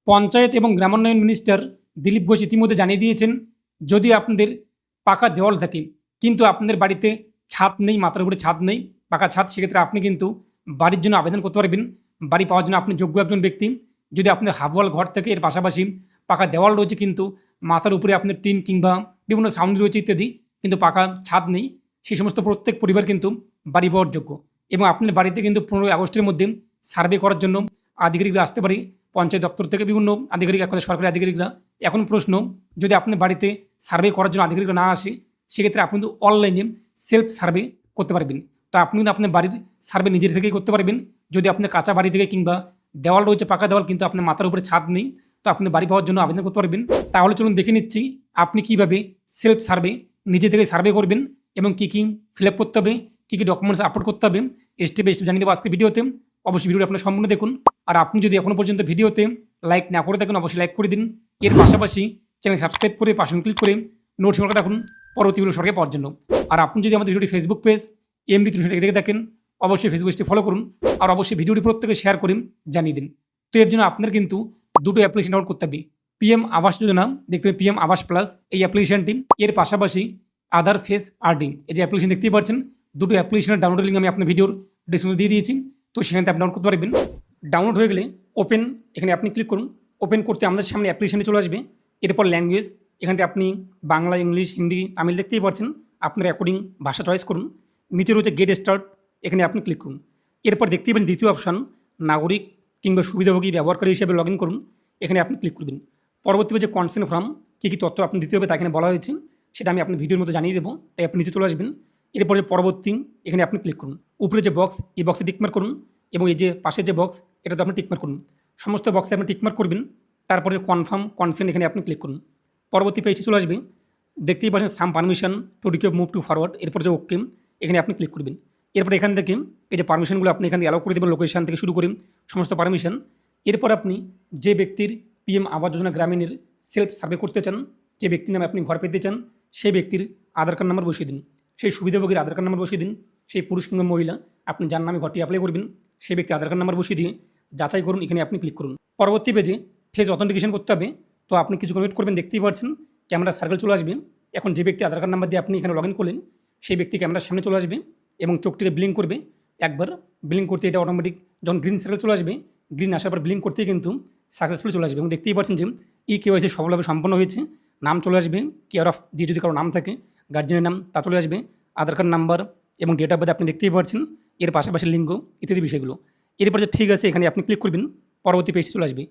পঞ্চায়েত এবং গ্রামোন্নয়ন মিনিস্টার দিলীপ ঘোষ ইতিমধ্যে জানিয়ে দিয়েছেন, যদি আপনাদের পাকা দেওয়াল থাকে কিন্তু আপনাদের বাড়িতে ছাদ নেই, মাথার উপরে ছাদ নেই, পাকা ছাদ, সেক্ষেত্রে আপনি কিন্তু বাড়ির জন্য আবেদন করতে পারবেন। বাড়ি পাওয়ার জন্য আপনি যোগ্য একজন ব্যক্তি। যদি আপনার হাফ ওয়াল ঘর থেকে এর পাশাপাশি পাকা দেওয়াল রয়েছে কিন্তু মাথার উপরে আপনার টিন কিংবা বিভিন্ন সাউন্ড রয়েছে ইত্যাদি, কিন্তু পাকা ছাদ নেই, সেই সমস্ত প্রত্যেক পরিবার কিন্তু বাড়ি পাওয়ার যোগ্য। এবং আপনার বাড়িতে কিন্তু 15 আগস্টের মধ্যে সার্ভে করার জন্য আধিকারিকরা আসতে পারে পঞ্চায়েত দপ্তর থেকে, বিভিন্ন আধিকারিক, এখন সরকারি আধিকারিকরা। এখন প্রশ্ন, যদি আপনার বাড়িতে সার্ভে করার জন্য আধিকারিকরা না আসে, সেক্ষেত্রে আপনি কিন্তু অনলাইনে সেলফ সার্ভে করতে পারবেন। তো আপনি কিন্তু আপনার বাড়ির সার্ভে নিজের থেকেই করতে পারবেন। যদি আপনার কাঁচা বাড়ি থেকে কিংবা দেওয়াল রয়েছে পাকা দেওয়াল কিন্তু আপনার মাথার উপরে ছাদ নেই, তো আপনি বাড়ি পাওয়ার জন্য আবেদন করতে পারবেন। তাহলে চলুন দেখে নিচ্ছি আপনি কীভাবে সেলফ সার্ভে নিজে থেকে সার্ভে করবেন এবং কী কী ফিল আপ করতে হবে, কী কী ডকুমেন্টস আপলোড করতে হবে, স্টেপ বাই স্টেপ জানিয়ে দেবো আজকের ভিডিওতে। অবশ্যই ভিডিওটি আপনার সম্পূর্ণ দেখুন। আর আপনি যদি এখনও পর্যন্ত ভিডিওতে লাইক না করে থাকেন, অবশ্যই লাইক করে দিন। এর পাশাপাশি চ্যানেল সাবস্ক্রাইব করে পাশে ক্লিক করে নোটিফিকেশন রাখুন পরবর্তী ভিডিও সরকার পাওয়ার জন্য। আর আপনি যদি আমাদের ভিডিওটি ফেসবুক পেজ এমডি 360 দেখে থাকেন, অবশ্যই ফেসবুক পেজটি ফলো করুন। আর অবশ্যই ভিডিওটি প্রত্যেকে শেয়ার করে জানিয়ে দিন। তো এর জন্য আপনার কিন্তু দুটো অ্যাপ্লিকেশন ডাউনলোড করতে হবে। পিএম আবাস যোজনা, দেখতে পাবেন পিএম আবাস প্লাস এই অ্যাপ্লিকেশনটি, এর পাশাপাশি আধার ফেস আরডি এই যে অ্যাপ্লিকেশন দেখতেই পাচ্ছেন, দুটো অ্যাপ্লিকেশনের ডাউনলোড লিঙ্ক আমি আপনার ভিডিওর ডিসক্রিপশনে দিয়ে দিয়েছি। তো সেখানে আপনি ডাউনলোড করতে পারবেন। ডাউনলোড হয়ে গেলে ওপেন, এখানে আপনি ক্লিক করুন। ওপেন করতে আমাদের সামনে অ্যাপ্লিকেশনে চলে আসবে। এরপর ল্যাঙ্গুয়েজ, এখান থেকে আপনি বাংলা, ইংলিশ, হিন্দি, তামিল দেখতেই পাচ্ছেন, আপনার অ্যাকর্ডিং ভাষা চয়েস করুন। নিচে রয়েছে গেট স্টার্ট, এখানে আপনি ক্লিক করুন। এরপর দেখতেই পাবেন দ্বিতীয় অপশান নাগরিক কিংবা সুবিধাভোগী ব্যবহারকারী হিসেবে লগ ইন করুন, এখানে আপনি ক্লিক করবেন। পরবর্তী যে কনসেন্ট ফর্ম, কী কী তথ্য আপনি দিতে হবে তা এখানে বলা হয়েছে, সেটা আমি আপনার ভিডিওর মধ্যে জানিয়ে দেবো, তাই আপনি নিচে চলে আসবেন। এরপর যে পরবর্তী, এখানে আপনি ক্লিক করুন। উপরে যে বক্স, এই বক্সে টিকমার্ক করুন এবং এই যে পাশের যে বক্স, এটাতে আপনি টিকমার্ক করুন। সমস্ত বক্সে আপনি টিকমার্ক করবেন। তারপরে কনফার্ম কনসেন্ট, এখানে আপনি ক্লিক করুন। পরবর্তী পেজটি চলে আসবে। দেখতেই পাচ্ছেন some permission to request move to forward, এরপর যে ওকে, এখানে আপনি ক্লিক করবেন। এরপর এখান থেকে এই যে পারমিশনগুলো আপনি এখানে অ্যালাউ করে দেবেন, লোকেশন থেকে শুরু করে সমস্ত পারমিশন। এরপর আপনি যে ব্যক্তির PM Awas Yojana গ্রামীণের self survey করতে চান, যে ব্যক্তির নামে আপনি ঘর পেতে চান, সেই ব্যক্তির আধার কার্ড নাম্বার বসিয়ে দিন। সেই সুবিধাভোগীর আধার কার্ড নাম্বার বসিয়ে দিন। সেই পুরুষ কিংবা মহিলা আপনি যার নামে ঘরটি অ্যাপ্লাই করবেন, সেই ব্যক্তি আধার কার্ড নাম্বার বসিয়ে দিয়ে যাচাই করুন, এখানে আপনি ক্লিক করুন। পরবর্তী পেজে ফেস অথেন্টিকেশন করতে হবে। তো আপনি কিছুক্ষণ ওয়েট করবেন, দেখতেই পাচ্ছেন ক্যামেরা সার্কেল চলে আসবে। এখন যে ব্যক্তি আধার কার্ড নাম্বার দিয়ে আপনি এখানে লগ ইন করলেন, সেই ব্যক্তি ক্যামেরার সামনে চলে আসবে এবং চোখটিকে ব্লিঙ্ক করবে একবার। ব্লিঙ্ক করতে এটা অটোমেটিক যখন গ্রিন সার্কেল চলে আসবে, গ্রিন আসার পর ব্লিঙ্ক করতেই কিন্তু সাকসেসফুল চলে আসবে এবং দেখতেই পাচ্ছেন যে কেওয়াইসি সফলভাবে সম্পন্ন হয়েছে। নাম চলে আসবে, কেয়ার অফ দিয়ে যদি কারো নাম থাকে, গার্জিয়ানের নাম তা চলে আসবে, আধার কার্ড নাম্বার এবং ডেট অফ বার্থ আপনি দেখতেই পাচ্ছেন, এর পাশাপাশি লিঙ্গ ইত্যাদি বিষয়গুলো। এরপর যে ঠিক আছে, এখানে আপনি ক্লিক করবেন। পরবর্তী পেজটি চলে আসবে।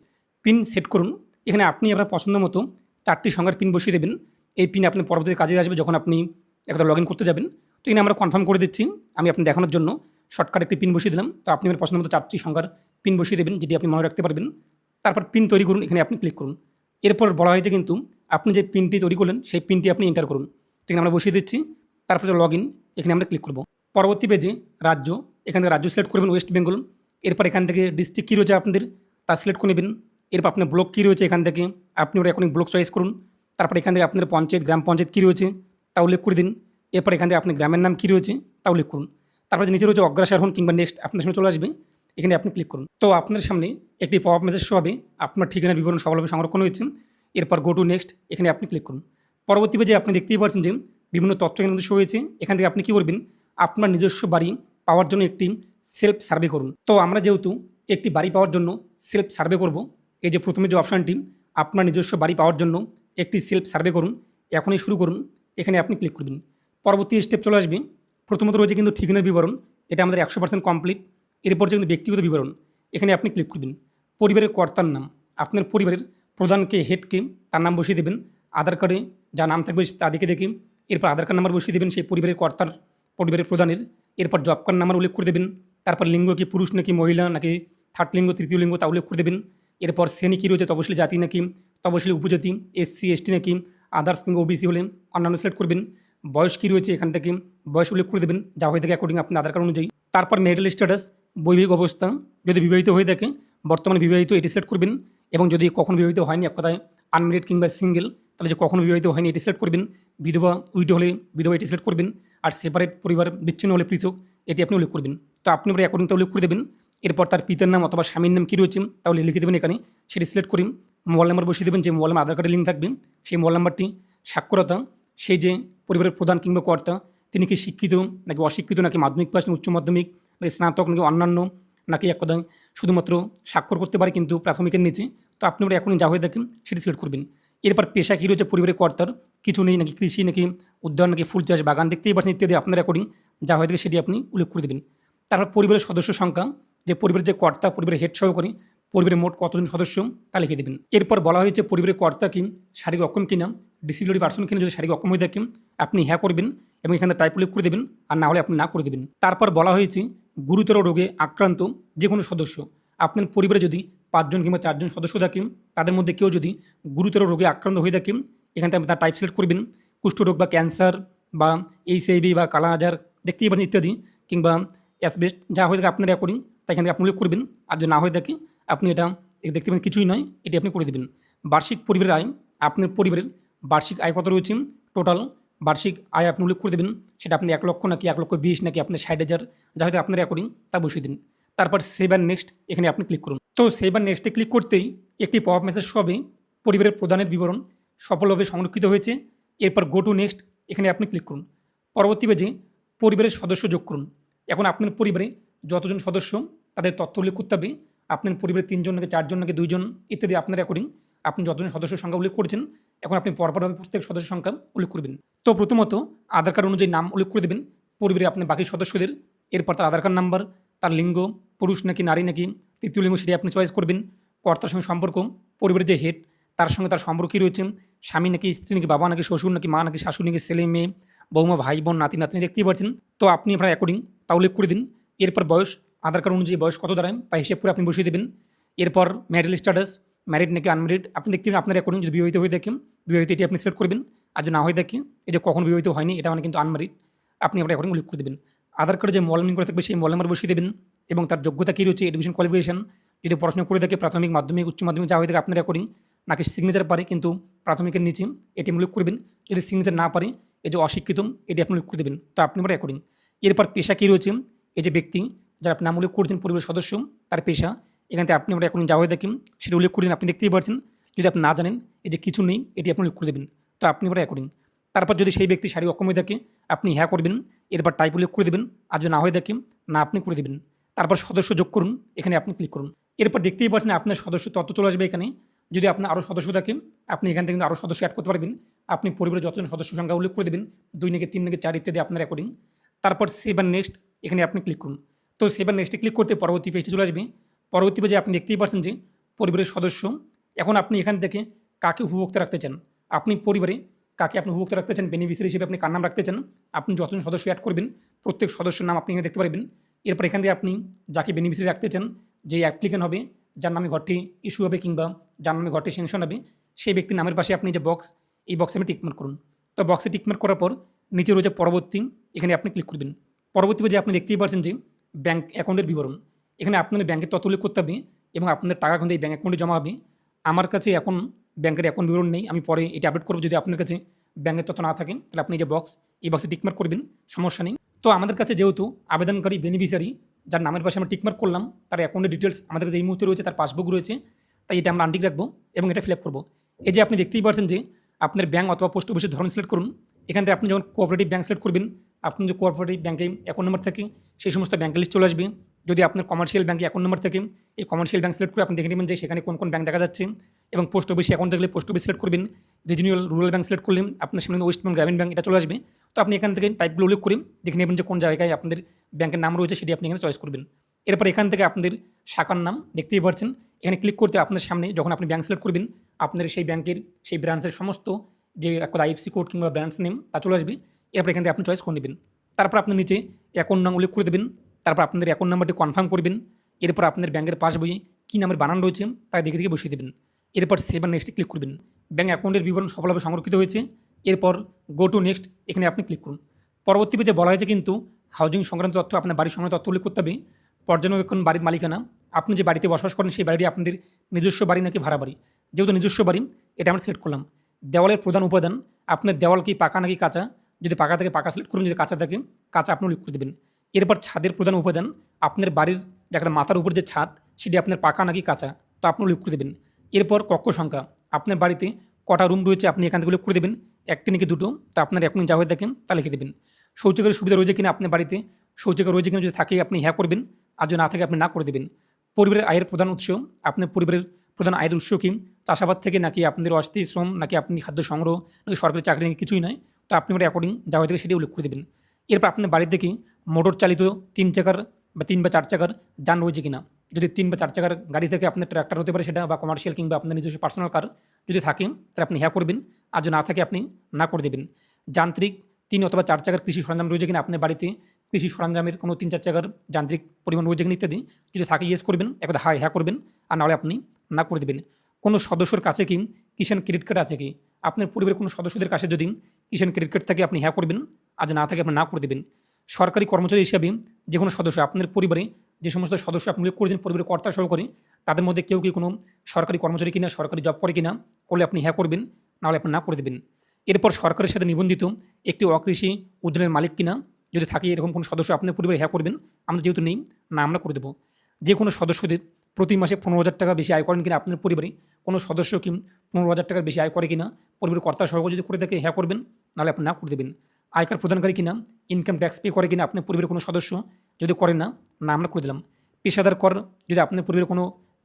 পিন সেট করুন, এখানে আপনি আপনার পছন্দ মতো 4টি সংখ্যার পিন বসিয়ে দেবেন। এই পিন আপনি পরবর্তীতে কাজে আসবে যখন আপনি একটা লগ ইন করতে যাবেন। তো এখানে আমরা কনফার্ম করে দিচ্ছি, আমি আপনি দেখানোর জন্য শর্টকাট একটি পিন বসিয়ে দিলাম। তো আপনি আপনার পছন্দ মতো 4টি সংখ্যার পিন বসিয়ে দেবেন, যেটি আপনি মনে রাখতে পারবেন। তারপর পিন তৈরি করুন, এখানে আপনি ক্লিক করুন। এরপর বলা হয়েছে কিন্তু আপনি যে পিনটি তৈরি করলেন, সেই পিনটি আপনি এন্টার করুন। এখানে আমরা বসিয়ে দিচ্ছি। তারপর লগ ইন, এখানে আমরা ক্লিক করব। পরবর্তী পেজে রাজ্য, এখান থেকে রাজ্য সিলেক্ট করবেন ওয়েস্ট বেঙ্গল। এরপর এখান থেকে ডিস্ট্রিক্ট কী রয়েছে আপনাদের তা সিলেক্ট করে নেবেন। এরপর আপনার ব্লক কী রয়েছে, এখান থেকে আপনি ওরা এখন ব্লক চয়েস করুন। তারপর এখান থেকে আপনাদের পঞ্চায়েত, গ্রাম পঞ্চায়েত কী রয়েছে তা উল্লেখ করে দিন। এরপর এখান থেকে আপনার গ্রামের নাম কী রয়েছে তা উল্লেখ করুন। তারপরে নিচে রয়েছে অগ্রসর হন কিংবা নেক্সট, আপনার সামনে চলে আসবে, এখানে আপনি ক্লিক করুন। তো আপনার সামনে একটি পপ আপ মেসেজ শো হবে, আপনার ঠিকানার বিবরণ সফলভাবে সংরক্ষণ হয়েছে। এরপর গো টু নেক্সট, এখানে আপনি ক্লিক করুন। পরবর্তী পেজে আপনি দেখতেই পাচ্ছেন যে বিভিন্ন তথ্য এখানে শো হয়েছে। এখান থেকে আপনি কী করবেন, আপনার নিজস্ব বাড়ি পাওয়ার জন্য একটি সেলফ সার্ভে করুন। তো আমরা যেহেতু একটি বাড়ি পাওয়ার জন্য সেলফ সার্ভে করব, এই যে প্রথমে যে অপশানটি আপনার নিজস্ব বাড়ি পাওয়ার জন্য একটি সেলফ সার্ভে করুন, এখনই শুরু করুন, এখানে আপনি ক্লিক করবেন। পরবর্তী স্টেপ চলে আসবে। প্রথমত রয়েছে কিন্তু ঠিকানার বিবরণ, এটা আমাদের 100% কমপ্লিট। এরপর যে কিন্তু ব্যক্তিগত বিবরণ, এখানে আপনি ক্লিক করবেন। পরিবারের কর্তার নাম, আপনার পরিবারের প্রধানকে, হেডকে, তার নাম বসিয়ে দেবেন। আধার কার্ডে যা নাম থাকবে তাদেরকে দেখে এরপর আধার কার্ড নাম্বার বসিয়ে দেবেন সেই পরিবারের কর্তার, পরিবারের প্রধানের। এরপর জব কার্ড নাম্বার উল্লেখ করে দেবেন। তারপর লিঙ্গ কি পুরুষ নাকি মহিলা নাকি থার্ড লিঙ্গ, তৃতীয় লিঙ্গ তা উল্লেখ করে দেবেন। এরপর শ্রেণী কী রয়েছে, তপশিলি জাতি নাকি তপশিলি উপজাতি, SC ST নাকি আদার্স কিংবা OBC হলে অন্যান্য সিলেক্ট করবেন। বয়স কী রয়েছে, এখান থেকে বয়স উল্লেখ করে দেবেন যা হয়ে থাকে অ্যাকর্ডিং আপনার আধার কার্ড অনুযায়ী। তারপর মেরিটাল স্ট্যাটাস, বৈবাহিক অবস্থা, যদি বিবাহিত হয়ে থাকে বর্তমানে বিবাহিত এটি সিলেক্ট করবেন, এবং যদি কখনো বিবাহিত হয়নি, এক কথায় আনমেরিড কিংবা সিঙ্গেল, তাহলে যে কখনো বিবাহিত হয়নি এটি সিলেক্ট করবেন। বিধবা, উইডো হলে বিধবা এটি সিলেক্ট করবেন। আর সেপারেট, পরিবার বিচ্ছিন্ন হলে পৃথক, এটি আপনি উল্লেখ করবেন। তো আপনি এবার অ্যাকর্ডিংটা উল্লেখ করে দেবেন। এরপর তার পিতার নাম অথবা স্বামীর নাম কী রয়েছে তাহলে লিখে দেবেন এখানে, সেটি সিলেক্ট করি। মোবাইল নাম্বার বসিয়ে দেবেন, যে মোবাইল নাম্বার আধার কার্ডের লিঙ্ক থাকবে সেই মোবাইল নাম্বারটি। সাক্ষরতা, সেই যে পরিবারের প্রধান কিংবা কর্তা তিনি কি শিক্ষিত নাকি অশিক্ষিত, নাকি মাধ্যমিক পাস, উচ্চ মাধ্যমিক, নাকি স্নাতক, নাকি অন্যান্য, নাকি এক কথায় শুধুমাত্র স্বাক্ষর করতে পারে কিন্তু প্রাথমিকের নিচে। তো আপনি ওরা এখনই যা হয়ে থাকেন সেটি সিলেক্ট করবেন। এরপর পেশা কী রয়েছে পরিবারের কর্তার, কিছু নেই, নাকি কৃষি, নাকি উদ্যান, নাকি ফুল চাষ, বাগান, দেখতেই পাচ্ছেন ইত্যাদি আপনার অ্যাকর্ডিং যা হয়ে থাকে সেটি আপনি উল্লেখ করে দেবেন। তারপর পরিবারের সদস্য সংখ্যা, যে পরিবারের যে কর্তা, পরিবারের হেড সহকারী, পরিবারের মোট কতজন সদস্য তা লিখে দেবেন। এরপর বলা হয়েছে পরিবারের কর্তা কি শারীরিক অক্ষম কিনা, ডিসেবিলিটি পার্সন কিনা, যদি শারীরিক অক্ষম হয়ে থাকে আপনি হ্যাঁ করবেন এবং এখানে টাইপ উল্লেখ করে দেবেন, আর না হলে আপনি না করে দেবেন। তারপর বলা হয়েছে গুরুতর রোগে আক্রান্ত যে কোনো সদস্য, আপনার পরিবারে যদি 5 জন কিংবা 4 জন সদস্য থাকেন তাদের মধ্যে কেউ যদি গুরুতর রোগে আক্রান্ত হয়ে থাকে এখান থেকে আপনি তার টাইপ সিলেক্ট করবেন, কুষ্ঠরোগ বা ক্যান্সার বা এইচআইভি বা কালা আজার দেখতেই পারেন ইত্যাদি, কিংবা অ্যাসবেস্ট যা হয়ে থাকে আপনার অ্যাকর্ডিং তাই এখান থেকে আপনি উল্লেখ করবেন। আর যদি না হয়ে থাকে আপনি এটা দেখতে পাবেন কিছুই নয়, এটি আপনি করে দেবেন। বার্ষিক পরিবারের আয়, আপনার পরিবারের বার্ষিক আয় কত রয়েছে, টোটাল বার্ষিক আয় আপনি উল্লেখ করে দেবেন, সেটা আপনি 1 লক্ষ নাকি 1,20,000 নাকি আপনার 60,000 যা হয়তো আপনার অ্যাকর্ডিং তা বসিয়ে দিন। তারপর সেভ অ্যান্ড নেক্সট এখানে আপনি ক্লিক করুন। তো সেভ অ্যান্ড নেক্সটে ক্লিক করতেই একটি পপ আপ মেসেজ হবে, পরিবারের প্রধানের বিবরণ সফলভাবে সংরক্ষিত হয়েছে। এরপর গো টু নেক্সট এখানে আপনি ক্লিক করুন। পরবর্তী পেজে পরিবারের সদস্য যোগ করুন। এখন আপনার পরিবারে যতজন সদস্য তাদের তথ্য উল্লেখ করতে হবে, আপনার পরিবারে 3 জন নাকি 4 জন নাকি 2 জন ইত্যাদি আপনার অ্যাকর্ডিং আপনি যতজন সদস্য সংখ্যা উল্লেখ করেছেন এখন আপনি পরপরভাবে প্রত্যেক সদস্য সংখ্যা উল্লেখ করবেন। তো প্রথমত আধার কার্ড অনুযায়ী নাম উল্লেখ করে দেবেন পরিবারে আপনার বাকি সদস্যদের। এরপর তার আধার কার্ড নাম্বার, তার লিঙ্গ পুরুষ নাকি নারী নাকি তৃতীয় লিঙ্গ সেটি আপনি চয়েস করবেন। কর্তার সঙ্গে সম্পর্ক, পরিবারের যে হেড তার সঙ্গে তার সম্পর্ক কী রয়েছে, স্বামী নাকি স্ত্রী, নাকি বাবা নাকি শ্বশুর, নাকি মা নাকি শাশুড়ি, নাকি ছেলে মেয়ে, বৌমা, ভাই বোন, নাতি নাতনি দেখতেই পাচ্ছেন। তো আপনি আপনার অ্যাকর্ডিং তা উল্লেখ করে দিন। এরপর বয়স, আধার কার্ড অনুযায়ী বয়স কত দাঁড়ায় তা হিসেব করে আপনি বসিয়ে দেবেন। এরপর ম্যারিটাল স্ট্যাটাস, ম্যারিড নাকি আনম্যারিড আপনি দেখতে পাবেন আপনার অ্যাকর্ডিং, যদি বিবাহিত হয়ে থাকেন বিবাহিত এটি আপনি সিলেক্ট করবেন, আর যদি না হয়ে থাকে এই যে কখন বিবাহিত হয়নি এটা মানে কিন্তু আনম্যারিড আপনি আপনার অ্যাকর্ডিং উল্লেখ করে দেবেন। আধার কার্ডে যে মোবাইল লিঙ্ক করে থাকবে সেই মোবাইল নাম্বার বসিয়ে দেবেন এবং তার যোগ্যতা কী রয়েছে, এডুকেশন কোয়ালিফিকেশন, যদি পড়াশোনা করে থাকে প্রাথমিক, মাধ্যমিক, উচ্চ মাধ্যমিক যা হয়ে থাকে আপনার অ্যাকর্ডিং, নাকি সিগনেচার পারে কিন্তু প্রাথমিকের নিচে এটি উল্লেখ করবেন, যদি সিগনেচার না পারে এই যে অশিক্ষিত এটি আপনি উল্লেখ করে দেবেন। তো আপনি আপনার অ্যাকর্ডিং। এরপর পেশা কী রয়েছে, এই যে ব্যক্তি যার আপনি নাম উল্লেখ করছেন পরিবারের সদস্য তার পেশা, এখান থেকে আপনি আপনার অ্যাকর্ডিং যা হয়ে থাকেন সেটা উল্লেখ করে দিন। আপনি দেখতেই পাচ্ছেন যদি আপনি না জানেন এই যে কিছু নেই এটি আপনি উল্লেখ করে দেবেন। তো আপনি আপনার অ্যাকর্ডিং। তারপর যদি সেই ব্যক্তি শারীরিক অক্ষম হয়ে থাকে আপনি হ্যাঁ করবেন, এরপর টাইপ উল্লেখ করে দেবেন, আর যদি না হয়ে থাকে না আপনি করে দেবেন। তারপর সদস্য যোগ করুন, এখানে আপনি ক্লিক করুন। এরপর দেখতেই পাচ্ছেন আপনার সদস্য তথ্য চলে আসবে এখানে। যদি আপনার আরও সদস্য থাকে আপনি এখান থেকে কিন্তু আরও সদস্য অ্যাড করতে পারবেন। আপনি পরিবারের যতজন সদস্য সংখ্যা উল্লেখ করে দেবেন, 2 নাকি 3 নাকি 4 ইত্যাদি আপনার অ্যাকর্ডিং। তারপর সেভ অ্যান্ড নেক্সট এখানে আপনি ক্লিক করুন। তো সেভ অ্যান্ড নেক্সটে ক্লিক করতে পরবর্তী পেজটি চলে আসবে। পরবর্তী পেজে আপনি দেখতেই পাচ্ছেন যে পরিবারের সদস্য, এখন আপনি এখান থেকে কাকে উপভোক্তা রাখতে চান, আপনি পরিবারে কাকে আপনি উপভোক্তা রাখতে চান, বেনিফিশিয়ারি হিসেবে আপনি কার নাম রাখতে চান, আপনি যতজন সদস্য অ্যাড করবেন প্রত্যেক সদস্যের নাম আপনি এখানে দেখতে পারবেন। এরপর এখান থেকে আপনি যাকে বেনিফিশিয়ারি রাখতে চান, যে অ্যাপ্লিকেন্ট হবে, যার নামে ঘরটি ইস্যু হবে কিংবা যার নামে ঘরটি স্যাংশন হবে, সেই ব্যক্তির নামের পাশে আপনি যে বক্স, এই বক্সে আপনি টিকমার্ক করুন। তো বক্সে টিকমার্ক করার পর নিচে রয়েছে পরবর্তী, এখানে আপনি ক্লিক করবেন। পরবর্তী পেজে আপনি দেখতেই পাচ্ছেন যে ব্যাঙ্ক অ্যাকাউন্টের বিবরণ, এখানে আপনাদের ব্যাঙ্কের তথ্য উল্লেখ করতে হবে এবং আপনাদের টাকা কিন্তু এই ব্যাঙ্ক অ্যাকাউন্টে জমা হবে। আমার কাছে এখন ব্যাঙ্কের অ্যাকাউন্ট বিবরণ নেই, আমি পরে এটা আপডেট করবো। যদি আপনার কাছে ব্যাঙ্কের তথ্য না থাকে তাহলে আপনি যে বক্স, এই বক্সে টিকমার্ক করবেন, সমস্যা নেই। তো আমাদের কাছে যেহেতু আবেদনকারী বেনিফিশিয়ারি যার নামের পাশে আমরা টিকমার্ক করলাম তার অ্যাকাউন্টের ডিটেলস আমাদের কাছে এই মুহূর্তে রয়েছে, তার পাসবুক রয়েছে, তাই এটা আমরা আনটিক রাখবো এবং এটা ফিল আপ করবো। এই যে আপনি দেখতেই পাচ্ছেন যে আপনার ব্যাঙ্ক অথবা পোস্ট অফিসের ধরন সিলেক্ট করুন। এখান থেকে আপনি যখন কোঅপারেটিভ ব্যাঙ্ক সিলেক্ট করবেন আপনি যে কোঅপারেটিভ ব্যাঙ্কে অ্যাকাউন্ট নাম্বার থাকে সেই সমস্ত ব্যাঙ্কের লিস্ট চলে আসবে। যদি আপনার কমার্শিয়াল ব্যাঙ্কে অ্যাকাউন্ট নাম্বার থাকে এই কমার্শিয়াল ব্যাঙ্ক সিলেক্ট করে আপনি দেখে নেবেন যে সেখানে কোন কোন ব্যাঙ্ক দেখা যাচ্ছে, এবং পোস্ট অফিসে অ্যাকাউন্ট থাকলে পোস্ট অফিস সিলেক্ট করবেন। রিজিওনাল রুরাল ব্যাঙ্ক সিলেক্ট করলেন আপনার সামনে ওয়েস্ট বেঙ্গল গ্রামীণ ব্যাঙ্ক এটা চলে আসবে। তো আপনি এখান থেকে টাইপগুলো উল্লেখ করে দেখে নেবেন যে কোন জায়গায় আপনাদের ব্যাঙ্কের নাম রয়েছে সেটি আপনি এখানে চয়েস করবেন। এরপর এখান থেকে আপনাদের শাখার নাম দেখতেই পাচ্ছেন, এখানে ক্লিক করতে আপনার সামনে যখন আপনি ব্যাঙ্ক সিলেক্ট করবেন আপনাদের সেই ব্যাঙ্কের সেই ব্রাঞ্চের সমস্ত যে একটা আইএফসি কোড কিংবা ব্রাঞ্চ নেম তা চলে আসবে। এরপর এখান থেকে আপনি চয়েস করে নেবেন। তারপর আপনার নিচে অ্যাকাউন্ট নাম উল্লেখ করে দেবেন, তারপর আপনাদের অ্যাকাউন্ট নাম্বারটি কনফার্ম করবেন। এরপর আপনাদের ব্যাঙ্কের পাসবইয়ে কী নামের বানান রয়েছে তাই দেখে দেখে বসিয়ে দেবেন। এরপর সেভ অ্যান্ড নেক্সটে ক্লিক করবেন। ব্যাঙ্ক অ্যাকাউন্টের বিবরণ সফলভাবে সংরক্ষিত হয়েছে। এরপর গো টু নেক্সট এখানে আপনি ক্লিক করুন। পরবর্তী পেজে বলা হয়েছে কিন্তু হাউজিং সংক্রান্ত তথ্য, আপনার বাড়ির সংক্রান্ত তথ্য উল্লেখ করতে হবে। পর্যবেক্ষণ, বাড়ির মালিকানা, আপনি যে বাড়িতে বসবাস করেন সেই বাড়িটি আপনাদের নিজস্ব বাড়ি নাকি ভাড়া বাড়ি, যেহেতু নিজস্ব বাড়ি এটা আমরা সিলেক্ট করলাম। দেওয়ালের প্রধান উপাদান, আপনার দেওয়াল কি পাকা নাকি কাঁচা, যদি পাকা থাকে পাকা সিলেক্ট করুন, যদি কাঁচা থাকে কাঁচা আপনি উল্লেখ করে দেবেন। এরপর ছাদের প্রধান উপাদান, আপনার বাড়ির যার মাথার উপর যে ছাদ সেটি আপনার পাকা নাকি কাঁচা, তো আপনি উল্লেখ করে দেবেন। এরপর কক্ষ সংখ্যা, আপনার বাড়িতে কটা রুম রয়েছে আপনি এখান থেকে উল্লেখ করে দেবেন, একটি নাকি দুটো, তা আপনার এখন যা হয়ে দেখেন তা লিখে দেবেন। শৌচাগারের সুবিধা রয়েছে কিনা আপনার বাড়িতে, শৌচাগার রয়েছে কিনা যদি থাকে আপনি হ্যাঁ করবেন, আর যদি না থাকে আপনি না করে দেবেন। পরিবারের আয়ের প্রধান উৎস, আপনার পরিবারের প্রধান আয়ের উৎস কি, চাষাবাদ থেকে নাকি আপনাদের অস্থায়ী শ্রম নাকি আপনি খাদ্য সংগ্রহ নাকি সরকারি চাকরি নাকি কিছুই নয়, তো আপনি ওটা অ্যাকর্ডিং যা হয়ে থাকে সেটি উল্লেখ করে দেবেন। এরপর আপনার বাড়িতে কি মোটর চালিত 3 চাকার বা 3 বা 4 চাকার যান রয়েছে কিনা, যদি 3 বা 4 চাকার গাড়ি থেকে আপনার ট্র্যাক্টর হতে পারে সেটা, বা কমার্শিয়াল কিংবা আপনার নিজস্ব পার্সোনাল কার যদি থাকে তাহলে আপনি হ্যাঁ করবেন, আর যদি না থাকে আপনি না করে দেবেন। যান্ত্রিক 3 অথবা 4 চাকার কৃষি সরঞ্জাম রয়েছে কিনা আপনার বাড়িতে, কৃষি সরঞ্জামের কোনো 3-4 চাকার যান্ত্রিক পরিবহন রয়েছে কিনা ইত্যাদি, যদি থাকে ইয়েস করবেন, একদা হ্যাঁ করবেন, আর নাহলে আপনি না করে দেবেন। কোনো সদস্যর কাছে কি কিষাণ ক্রেডিট কার্ড আছে কি, আপনার পরিবারের কোনো সদস্যদের কাছে যদি কিষাণ ক্রেডিট কার্ড থাকে আপনি হ্যাঁ করবেন, আর যদি না থাকে আপনি না করে দেবেন। সরকারি কর্মচারী হিসাবে যে কোনো সদস্য, আপনার পরিবারে যে সমস্ত সদস্য আপনি উল্লেখ করেছেন পরিবারের কর্তা সহকারে, তাদের মধ্যে কেউ কি কোনো সরকারি কর্মচারী কিনা, সরকারি জব করে কিনা, করলে আপনি হ্যাঁ করবেন, নাহলে আপনি না করে দেবেন। এরপর সরকারের সাথে নিবন্ধিত একটি অকৃষি উদ্যানের মালিক কিনা, যদি থাকে এরকম কোনো সদস্য আপনার পরিবারে হ্যাঁ করবেন, আমরা যেহেতু নেই না আমরা করে দেবো। যে কোনো সদস্যদের প্রতি মাসে 15,000 টাকা বেশি আয় করেন কিনা আপনার পরিবারে, কোনো সদস্য কি 15,000 টাকার বেশি আয় করে কিনা, পরিবারের কর্তা সহকারে যদি করে থাকে হ্যাঁ করবেন, নাহলে আপনি না করে দেবেন। আয়কর প্রদানকারী কিনা, ইনকাম ট্যাক্স পে করে কিনা আপনার পরিবারের কোনো সদস্য, যদি করে না না আমরা করে দিলাম। পেশাদার কর, যদি আপনার পরিবারের কোনো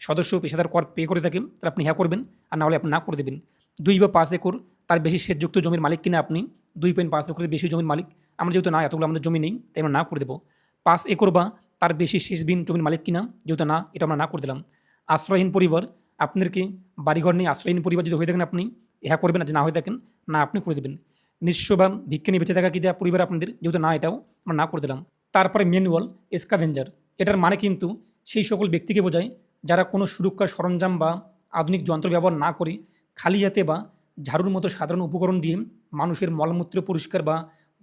সদস্য পেশাদার কর পে করে থাকে তাহলে আপনি হ্যাঁ করবেন, আর না হলে আপনি না করে দেবেন। 2 বা 5 একর তার বেশি সেচযুক্ত জমির মালিক কিনা আপনি, 2.5 একরের বেশি জমির মালিক, আমরা যেহেতু না এতগুলো আমাদের জমি নেই তাই আমরা না করে দেবো। 5 একর বা তার বেশি সেচবিহীন জমির মালিক কিনা, যেহেতু না এটা আমরা না করে দিলাম। আশ্রয়হীন পরিবার, আপনার কি বাড়িঘর নেই, আশ্রয়হীন পরিবার যদি হয়ে থাকেন আপনি হ্যাঁ করবেন, আর যদি না হয়ে থাকেন না আপনি করে দেবেন। নিঃস্ব বা ভিক্ষে নিয়ে বেঁচে থাকা কি দেওয়া পরিবার আপনাদের, যেহেতু না এটাও আমরা না করে দিলাম। তারপরে ম্যানুয়াল স্ক্যাভেঞ্জার, এটার মানে কিন্তু সেই সকল ব্যক্তিকে বোঝায় যারা কোনো সুরক্ষা সরঞ্জাম বা আধুনিক যন্ত্র ব্যবহার না করে খালি হাতে বা ঝাড়ুর মতো সাধারণ উপকরণ দিয়ে মানুষের মলমূত্র পরিষ্কার বা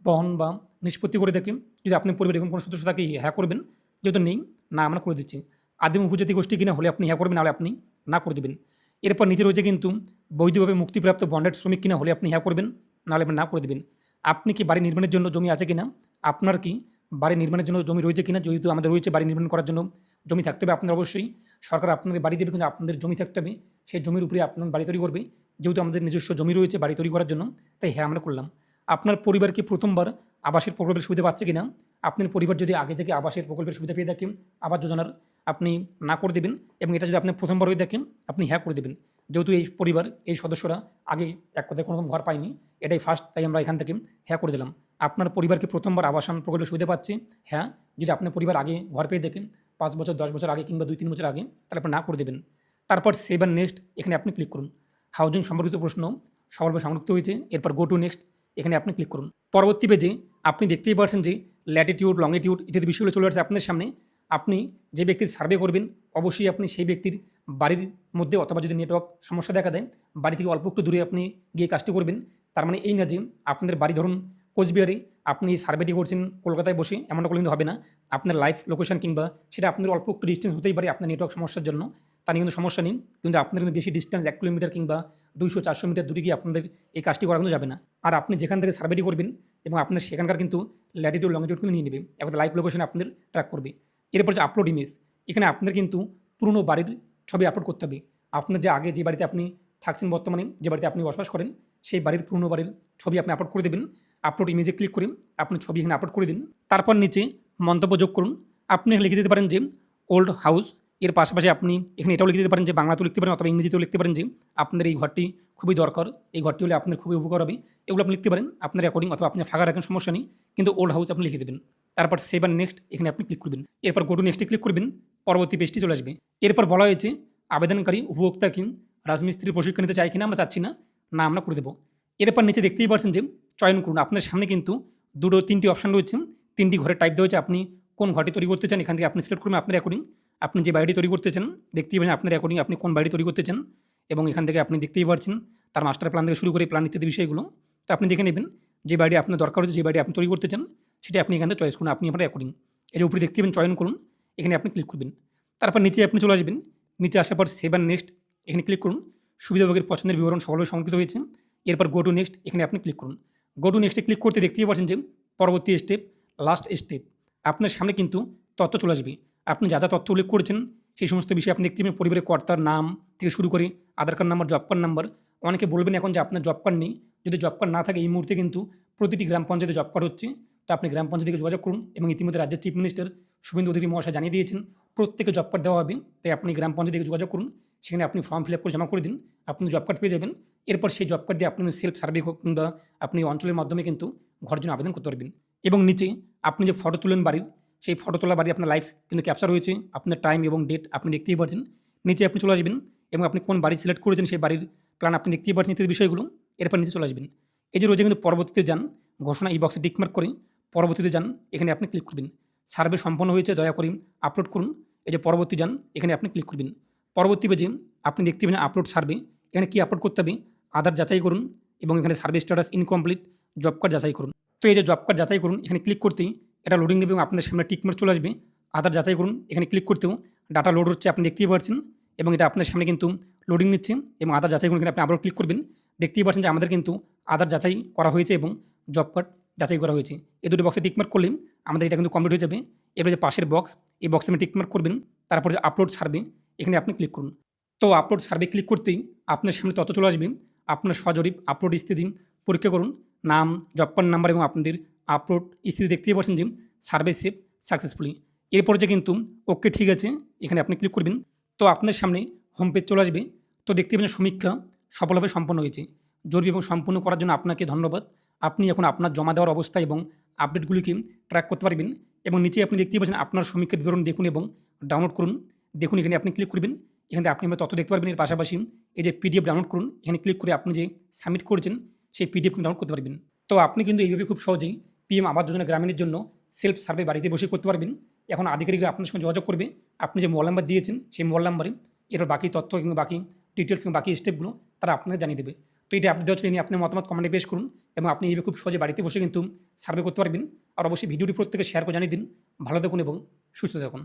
বহন বা নিষ্পত্তি করে থাকে। যদি আপনি পরিবারের এরকম কোনো সদস্য থাকে হ্যাঁ করবেন, যেহেতু নেই না আমরা করে দিচ্ছি। আদিম উপজাতি গোষ্ঠী কিনা হলে আপনি হ্যাঁ করবেন, নাহলে আপনি না করে দেবেন। এরপর নিচে রয়েছে কিন্তু বৈধভাবে মুক্তিপ্রাপ্ত বন্ডেড শ্রমিক কিনা হলে আপনি হ্যাঁ করবেন, নাহলে আপনি না করে দেবেন। আপনি কি বাড়ি নির্মাণের জন্য জমি আছে কিনা, আপনার কি বাড়ি নির্মাণের জন্য জমি রয়েছে কিনা, যেহেতু আমাদের রয়েছে বাড়ি নির্মাণ করার জন্য জমি থাকতে হবে আপনার অবশ্যই। সরকার আপনাদের বাড়ি দেবে কিন্তু আপনাদের জমি থাকতে হবে, সেই জমির উপরে আপনার বাড়ি তৈরি করবে, যেহেতু আমাদের নিজস্ব জমি রয়েছে বাড়ি তৈরি করার জন্য, তাই হ্যাঁ আমরা করলাম। আপনার পরিবার কি প্রথমবার আবাসের প্রকল্পের সুবিধা পাচ্ছে কিনা, আপনার পরিবার যদি আগে থেকে আবাসের প্রকল্পের সুবিধা পেয়ে থাকেন, আবাস যোজনার, আপনি না করে দেবেন, এবং এটা যদি আপনি প্রথমবার হয়ে দেখেন আপনি হ্যাঁ করে দেবেন, যেহেতু এই পরিবার এই সদস্যরা আগে এক কথায় কোনো রকম ঘর পায়নি, এটাই ফার্স্ট, তাই আমরা এখান থেকে হ্যাঁ করে দিলাম। আপনার পরিবারকে প্রথমবার আবাসন প্রকল্পের সুবিধা পাচ্ছে, হ্যাঁ, যদি আপনার পরিবার আগে ঘর পেয়ে দেখেন 5 বছর 10 বছর আগে কিংবা 2-3 বছর আগে, তাহলে আপনি না করে দেবেন। তারপর সেভ অ্যান্ড নেক্সট, এখানে আপনি ক্লিক করুন। হাউজিং সম্পর্কিত প্রশ্ন সফলভাবে সংযুক্ত হয়েছে, এরপর গো টু নেক্সট, এখানে আপনি ক্লিক করুন। পরবর্তী পেজে আপনি দেখতেই পাচ্ছেন যে ল্যাটিটিউড, লংটিটিউড ইত্যাদি বিষয়গুলো চলে আসছে আপনার সামনে। আপনি যে ব্যক্তির সার্ভে করবেন অবশ্যই আপনি সেই ব্যক্তির বাড়ির মধ্যে, অথবা যদি নেটওয়ার্ক সমস্যা দেখা দেয় বাড়ি থেকে অল্প একটু দূরে আপনি গিয়ে কাজটি করবেন। তার মানে এই না যে আপনাদের বাড়ি ধরুন কোচবিহারে, আপনি সার্ভেটি করছেন কলকাতায় বসে, এমনটা করলে কিন্তু হবে না। আপনার লাইভ লোকেশন কিংবা সেটা আপনার অল্প একটু ডিস্টেন্স হতেই পারে আপনার নেটওয়ার্ক সমস্যার জন্য, তা নিয়ে কিন্তু সমস্যা নেই, কিন্তু আপনার কিন্তু বেশি ডিস্টেন্স 1 কিলোমিটার কিংবা 200-400 মিটার দূরে গিয়ে আপনাদের এই কাজটি করা কিন্তু যাবে না। আর আপনি যেখান থেকে সার্ভেটি করবেন এবং আপনার সেখানকার কিন্তু ল্যাটিটিউড লংটিটিউড কিন্তু নিয়ে নেবে, একটা লাইভ লোকেশন আপনাদের ট্র্যাক করবে। এরপর যে আপলোড ইমেজ, এখানে আপনাদের কিন্তু পুরনো বাড়ির ছবি আপলোড করতে হবে। আপনার যে আগে যে বাড়িতে আপনি থাকছেন, বর্তমানে যে বাড়িতে আপনি বসবাস করেন, সেই বাড়ির পুরনো বাড়ির ছবি আপনি আপলোড করে দেবেন। আপলোড ইমেজে ক্লিক করে আপনি ছবি এখানে আপলোড করে দিন। তারপর নিচে মন্তব্য যোগ করুন। আপনি লিখে দিতে পারেন যে ওল্ড হাউস, এর পাশাপাশি আপনি এখানে এটাও লিখে দিতে পারেন যে বাংলাতেও লিখতে পারেন অথবা ইংরেজিতেও লিখতে পারেন যে আপনাদের এই ঘরটি খুবই দরকার, এই ঘরটি হলে আপনার খুবই উপকার হবে, এগুলো আপনি লিখতে পারেন আপনার অ্যাকর্ডিং, অথবা আপনি ফাঁকা রাখেন সমস্যা নেই, কিন্তু ওল্ড হাউস আপনি লিখে দেবেন। তারপর সেভ অ্যান্ড নেক্সট, এখানে আপনি ক্লিক করবেন। এরপর গো টু নেক্সটে ক্লিক করবেন, পরবর্তী পেজটি চলে আসবে। এরপর বলা হয়েছে আবেদনকারী উপভোক্তা কি রাজমিস্ত্রির প্রশিক্ষণ নিতে চাই কিনা, আমরা চাচ্ছি না, না আমরা করে দেবো। এরপর নিচে দেখতেই পাচ্ছেন যে চয়ন করুন। আপনার সামনে কিন্তু 3টি অপশান রয়েছে, 3টি ঘরের টাইপ দেওয়া হয়েছে, আপনি কোন ঘরটি তৈরি করতে চান এখান থেকে আপনি সিলেক্ট করবেন আপনার অ্যাকর্ডিং। আপনি যে বাড়িটি তৈরি করতে চান দেখতেই পাচ্ছেন আপনার অ্যাকর্ডিং আপনি কোন বাড়ি তৈরি করতে চান, এবং এখান থেকে আপনি দেখতেই পাচ্ছেন তার মাস্টার প্ল্যান থেকে শুরু করে প্ল্যান ইত্যাদি বিষয়গুলো, তো আপনি দেখে নেবেন যে বাড়ি আপনার দরকার হচ্ছে, যে বাড়ি আপনি তৈরি করতে চান সেটা আপনি এখান থেকে চয়েস করুন, আপনি আপনার অ্যাকর্ডিং। এই যে উপরে দেখতে পাবেন চয়ন করুন, এখানে আপনি ক্লিক করবেন। তারপর নিচে আপনি চলে আসবেন, নিচে আসার পর সেভ অ্যান্ড নেক্সট, এখানে ক্লিক করুন। সুবিধাভোগীর পছন্দের বিবরণ সফলভাবে সংরক্ষিত হয়েছে। এরপর গো টু নেক্সট, এখানে আপনি ক্লিক করুন। গো টু নেক্সটে ক্লিক করতে দেখতেই পাচ্ছেন যে পরবর্তী স্টেপ, লাস্ট স্টেপ, আপনার সামনে কিন্তু তথ্য চলে আসবে। আপনি যা যা তথ্য উল্লেখ করেছেন সেই সমস্ত বিষয়ে আপনি দেখতে পাবেন পরিবারের কর্তার নাম থেকে শুরু করে Aadhaar card number, job card number. অনেকে বলবেন এখন যে আপনার জব কার্ড নেই। যদি জব কার্ড না থাকে এই মুহূর্তে কিন্তু প্রতিটি গ্রাম পঞ্চায়েতে জব কার্ড হচ্ছে। তো আপনি গ্রাম পঞ্চায়েত থেকে যোগাযোগ করুন এবং ইতিমধ্যে রাজ্যের চিফ মিনিস্টার শুভেন্দু অধিকারী মহাশয় জানিয়ে দিয়েছেন প্রত্যেকে জব কার্ড দেওয়া হবে। তাই আপনি গ্রাম পঞ্চায়েত থেকে যোগাযোগ করুন, সেখানে আপনি ফর্ম ফিল আপ করে জমা করে দিন, আপনি জব কার্ড পেয়ে যাবেন। এরপর সেই জব কার্ড দিয়ে আপনি সেলফ সার্ভে কিংবা আপনি অঞ্চলের মাধ্যমে কিন্তু ঘরের জন্য আবেদন করতে পারবেন। এবং নিচে আপনি যে ফটো তুলেন বাড়ির, সেই ফটো তোলা বাড়ি আপনার লাইভ কিন্তু ক্যাপচার হয়েছে, আপনার টাইম এবং ডেট আপনি দেখতেই পাচ্ছেন। নিচে আপনি চলে আসবেন এবং আপনি কোন বাড়ি সিলেক্ট করেছেন সেই বাড়ির প্ল্যান আপনি দেখতেই পাচ্ছেন ইত্যাদি বিষয়গুলো। এরপর নিচে চলে আসবেন। এই যে রয়েছে কিন্তু পরবর্তীতে যান, ঘোষণা এই বক্সে টিকমার্ক করে পরবর্তীতে যান, এখানে আপনি ক্লিক করবেন। সার্ভে সম্পন্ন হয়েছে, দয়া করে আপলোড করুন। এই যে পরবর্তী যান, এখানে আপনি ক্লিক করবেন। পরবর্তী পেজে আপনি দেখতে পাবেন আপলোড সার্ভে। এখানে কী আপলোড করতে হবে? আধার যাচাই করুন এবং এখানে survey status incomplete, job card যাচাই করুন। তো এই যে জব কার্ড যাচাই করুন, এখানে ক্লিক করতেই এটা লোডিং নেবে এবং আপনার সামনে টিকমার্ক চলে আসবে। আধার যাচাই করুন, এখানে ক্লিক করতেও ডাটা লোড হচ্ছে, আপনি দেখতেই পাচ্ছেন এবং এটা আপনার সামনে কিন্তু লোডিং নিচ্ছে এবং আধার যাচাই করুন, এখানে আপনি আবার ক্লিক করবেন। দেখতেই পাচ্ছেন যে আমাদের কিন্তু আধার যাচাই করা হয়েছে এবং জব কার্ড যাচাই করা হয়েছে। এই দুটো বক্সে টিকমার্ক করলে আমাদের এটা কিন্তু কমপ্লিট হয়ে যাবে। এবারে যে পাশের বক্স, এই বক্সে আপনি টিকমার্ক করবেন, তারপর যে আপলোড সার্ভে, এখানে আপনি ক্লিক করুন। তো আপলোড সার্ভে ক্লিক করতেই আপনার সামনে তথ্য চলে আসবে। আপনার সজরিপ আপলোড স্থিতি পরীক্ষা করুন, নাম, জব কার্ড নাম্বার এবং আপনাদের আপলোড স্থিতি দেখতেই পাচ্ছেন যে সার্ভে সেভ সাকসেসফুলি। এরপর যে কিন্তু ওকে ঠিক আছে, এখানে আপনি ক্লিক করবেন। তো আপনার সামনে হোম পেজ চলে আসবে। তো দেখতে পাচ্ছেন সমীক্ষা সফলভাবে সম্পন্ন হয়েছে। জরুরি এবং সম্পূর্ণ করার জন্য আপনাকে ধন্যবাদ। আপনি এখন আপনার জমা দেওয়ার অবস্থা এবং আপডেটগুলিকে ট্র্যাক করতে পারবেন এবং নিচে আপনি দেখতেই পাচ্ছেন আপনার সমীক্ষার বিবরণ দেখুন এবং ডাউনলোড করুন। দেখুন, এখানে আপনি ক্লিক করবেন। এখানে আপনি আমার তথ্য দেখতে পারবেন। এর পাশাপাশি এই যে পিডিএফ ডাউনলোড করুন, এখানে ক্লিক করে আপনি যে সাবমিট করেছেন সেই পিডিএফ ডাউনলোড করতে পারবেন। তো আপনি কিন্তু এইভাবে খুব সহজেই পিএম আবাস যোজনা গ্রামীণের জন্য সেলফ সার্ভে বাড়িতে বসে করতে পারবেন। এখন আধিকারিকরা আপনার সঙ্গে যোগাযোগ করবে, আপনি যে মোবাইল নাম্বার দিয়েছেন সেই মোবাইল নাম্বারে। এরপর বাকি তথ্য কিংবা বাকি ডিটেলস কিংবা বাকি স্টেপগুলো তারা আপনাকে জানিয়ে দেবে। তো এটা আপডেট দেওয়া ছিল, নিয়ে আপনি মতামত কমেন্টে পেশ করুন এবং আপনি এইভাবে খুব সহজে বাড়িতে বসে কিন্তু সার্ভে করতে পারবেন। আর অবশ্যই ভিডিওটি প্রত্যেকে শেয়ার করে জানিয়ে দিন। ভালো থাকুন এবং সুস্থ থাকুন।